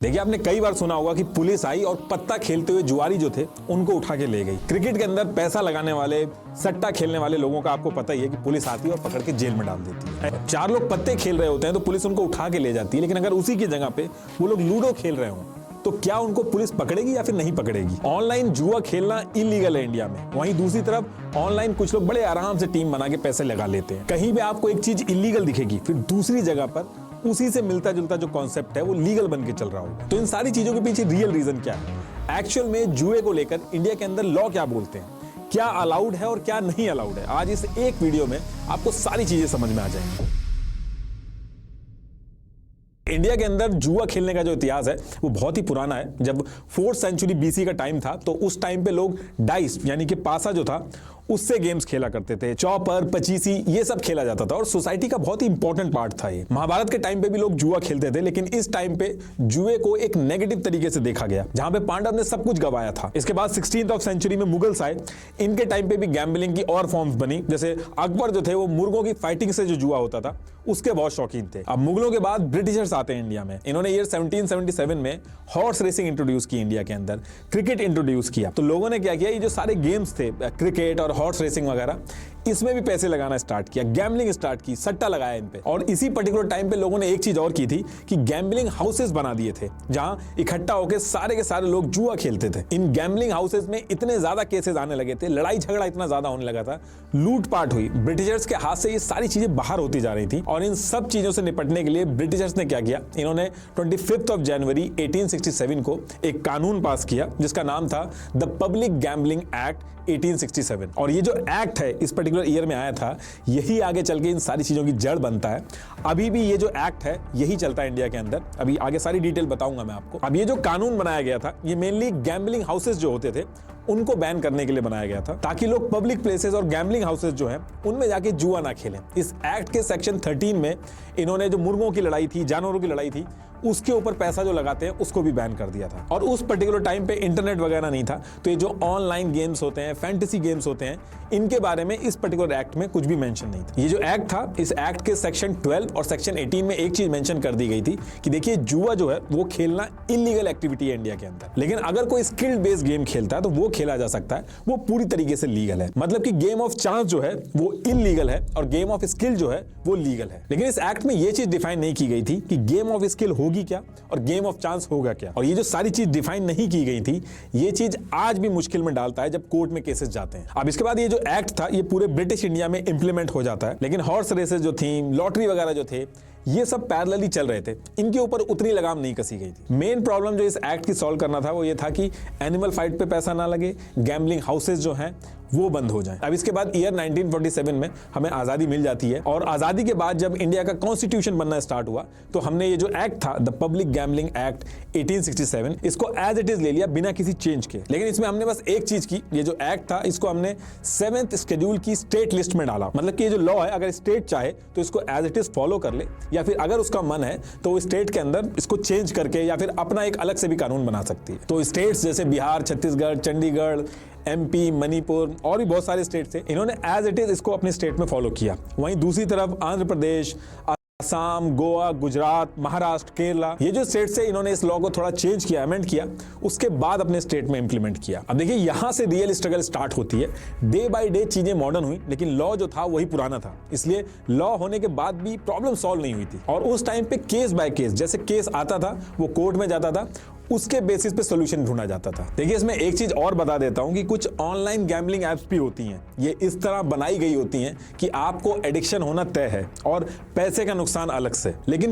देखिए, आपने कई बार सुना होगा कि पुलिस आई और पत्ता खेलते हुए जुआरी जो थे उनको उठा के ले गई। क्रिकेट के अंदर पैसा लगाने वाले, सट्टा खेलने वाले लोगों का आपको पता ही है कि पुलिस आती है और पकड़ के जेल में डाल देती है। चार लोग पत्ते खेल रहे होते हैं तो पुलिस उनको उठा के ले जाती है, लेकिन अगर उसी की जगह पे वो लोग लूडो खेल रहे हों तो क्या उनको पुलिस पकड़ेगी या फिर नहीं पकड़ेगी। ऑनलाइन जुआ खेलना इलीगल है इंडिया में, वहीं दूसरी तरफ ऑनलाइन कुछ लोग बड़े आराम से टीम बना के पैसे लगा लेते हैं। कहीं भी आपको एक चीज इलीगल दिखेगी, फिर दूसरी जगह पर उसी से मिलता जुलता जो कॉन्सेप्ट है वो लीगल बन के चल रहा होगा। तो इन सारी चीजों के पीछे रियल रीजन क्या है, एक्चुअल में जुए को लेकर इंडिया के अंदर लॉ क्या बोलते हैं, क्या अलाउड है और क्या नहीं अलाउड है, आज इस एक वीडियो में आपको सारी चीजें समझ में आ जाएंगी। इंडिया के अंदर जुआ खेलने का जो इतिहास है वो बहुत ही पुराना है। जब 4th सेंचुरी BC का टाइम था तो उस टाइम पे लोग डाइस यानी कि पासा जो था उससे गेम्स खेला करते थे। चौपर, पचीसी ये सब खेला जाता था और सोसाइटी का बहुत ही इंपॉर्टेंट पार्ट था ये। महाभारत के टाइम पे भी लोग जुआ खेलते थे, लेकिन इस टाइम पे जुए को एक नेगेटिव तरीके से देखा गया, जहां पे पांडव ने सब कुछ गवाया था। इसके बाद 16th सेंचुरी में मुगल्स आए, इनके टाइम पे भी गैम्बलिंग की और फॉर्म्स बनी। जैसे अकबर जो थे वो मुर्गों की फाइटिंग से जो जुआ होता था उसके बहुत शौकीन थे। अब मुगलों के बाद ब्रिटिशर्स आते हैं इंडिया में। इन्होंने ईयर 1777 में हॉर्स रेसिंग इंट्रोड्यूस की इंडिया के अंदर, क्रिकेट इंट्रोड्यूस किया। तो लोगों ने क्या किया, ये जो सारे गेम्स थे क्रिकेट और हॉर्स रेसिंग वगैरह, इसमें भी पैसे लगाना स्टार्ट किया, गैम्बलिंग स्टार्ट की, सट्टा लगाया इन पे। और इसी पर्टिकुलर टाइम पे लोगों ने एक चीज और की थी कि गैम्बलिंग हाउसेस बना दिए थे, जहां इकट्ठा होकर सारे के सारे लोग जुआ खेलते थे। इन गैम्बलिंग हाउसेस में इतने ज्यादा केसेस आने लगे थे, लड़ाई झगड़ा इतना ज्यादा होने लगा था, लूटपाट हुई। ब्रिटिशर्स के हाथ से ये सारी चीजें बाहर होती जा रही थी और इन सब चीजों से निपटने के लिए ब्रिटिशर्स ने क्या किया, इन्होंने 25 जनवरी 1867 को एक कानून पास किया जिसका नाम था द पब्लिक गैम्बलिंग एक्ट 1867। और ये जो एक्ट है इस पर्टिकुलर ईयर में आया था, यही आगे चल के इन सारी चीजों की जड़ बनता है। अभी भी ये जो एक्ट है यही चलता है इंडिया के अंदर। अभी आगे सारी डिटेल बताऊंगा मैं आपको। अब ये जो कानून बनाया गया था ये मेनली गैम्बलिंग हाउसेस जो होते थे उनको बैन करने के लिए बनाया गया था, ताकि लोग पब्लिक प्लेसेस और गैम्बलिंग हाउसेस जो हैं उनमें जाके जुआ ना खेलें। इस एक्ट के सेक्शन 13 में इन्होंने जो मुर्गों की लड़ाई थी, जानवरों की लड़ाई थी, उसके ऊपर पैसा जो लगाते हैं उसको भी बैन कर दिया था। और उस पर्टिकुलर टाइम पे इंटरनेट वगैरह नहीं था, तो ये जो ऑनलाइन गेम्स होते हैं, फैंटेसी गेम्स होते हैं, इनके बारे में इस पर्टिकुलर एक्ट में कुछ भी मेंशन नहीं था। ये जो एक्ट था, इस एक्ट के सेक्शन 12 और सेक्शन 18 में एक चीज मेंशन कर दी गई थी कि देखिए जुआ जो है वो खेलना इलीगल एक्टिविटी है इंडिया के अंदर, लेकिन अगर कोई स्किल्ड बेस्ड गेम खेलता है तो वो खेला जा सकता है, वो पूरी तरीके से लीगल है। मतलब कि गेम ऑफ चांस जो है वो इलीगल है और गेम ऑफ स्किल जो है वो लीगल है। लेकिन इस एक्ट में ये चीज डिफाइन नहीं की गई थी कि गेम ऑफ स्किल होगी क्या और गेम ऑफ चांस होगा क्या। और ये जो सारी चीज डिफाइन नहीं की गई थी, ये चीज आज भी मुश्किल में डालता है जब कोर्ट में केसेस जाते हैं। अब इसके बाद ये जो एक्ट था ये पूरे ब्रिटिश इंडिया में इंप्लीमेंट हो जाता है, लेकिन हॉर्स रेसेस जो थी, लॉटरी वगैरह जो थे, ये सब पैरेलली चल रहे थे, इनके ऊपर उतनी लगाम नहीं कसी गई थी। मेन प्रॉब्लम जो इस एक्ट की सॉल्व करना था वो ये था कि एनिमल फाइट पे पैसा ना लगे, गैम्बलिंग हाउसेस जो हैं वो बंद हो जाएं। अब इसके बाद ईयर 1947 में हमें आजादी मिल जाती है और आजादी के बाद जब इंडिया का कॉन्स्टिट्यूशन बनना स्टार्ट हुआ तो हमने ये जो एक्ट था द पब्लिक गैम्बलिंग एक्ट 1867, इसको एज इट इज ले लिया बिना किसी चेंज के। लेकिन इसमें हमने बस एक चीज की, ये जो एक्ट था इसको हमने 7th शेड्यूल की स्टेट लिस्ट में डाला। मतलब कि ये जो लॉ है अगर स्टेट चाहे तो इसको एज इट इज फॉलो कर ले, या फिर अगर उसका मन है तो वो स्टेट के अंदर इसको चेंज करके या फिर अपना एक अलग से भी कानून बना सकती है। तो स्टेट्स जैसे बिहार, छत्तीसगढ़, चंडीगढ़, MP, मणिपुर और भी बहुत सारे स्टेट थे, इन्होंने एज इट इज इसको अपने स्टेट में फॉलो किया। वहीं दूसरी तरफ आंध्र प्रदेश, असम, गोवा, गुजरात, महाराष्ट्र, केरला, ये जो स्टेट्स है इन्होंने इस लॉ को थोड़ा चेंज किया, अमेंड किया, उसके बाद अपने स्टेट में इंप्लीमेंट किया। अब देखिए यहां से रियल स्ट्रगल स्टार्ट होती है। डे बाय डे चीजें मॉडर्न हुई, लेकिन लॉ जो था वही पुराना था, इसलिए लॉ होने के बाद भी प्रॉब्लम सॉल्व नहीं हुई थी। और उस टाइम पे केस बाय केस, जैसे केस आता था वो कोर्ट में जाता था, उसके बेसिस पे सोल्यूशन ढूंढा जाता था। देखिए इसमें एक चीज और बता देता हूं कि कुछ ऑनलाइन गैम्बलिंग एप्स भी होती हैं, ये इस तरह बनाई गई होती हैं कि आपको एडिक्शन होना तय है और पैसे का नुकसान अलग से। लेकिन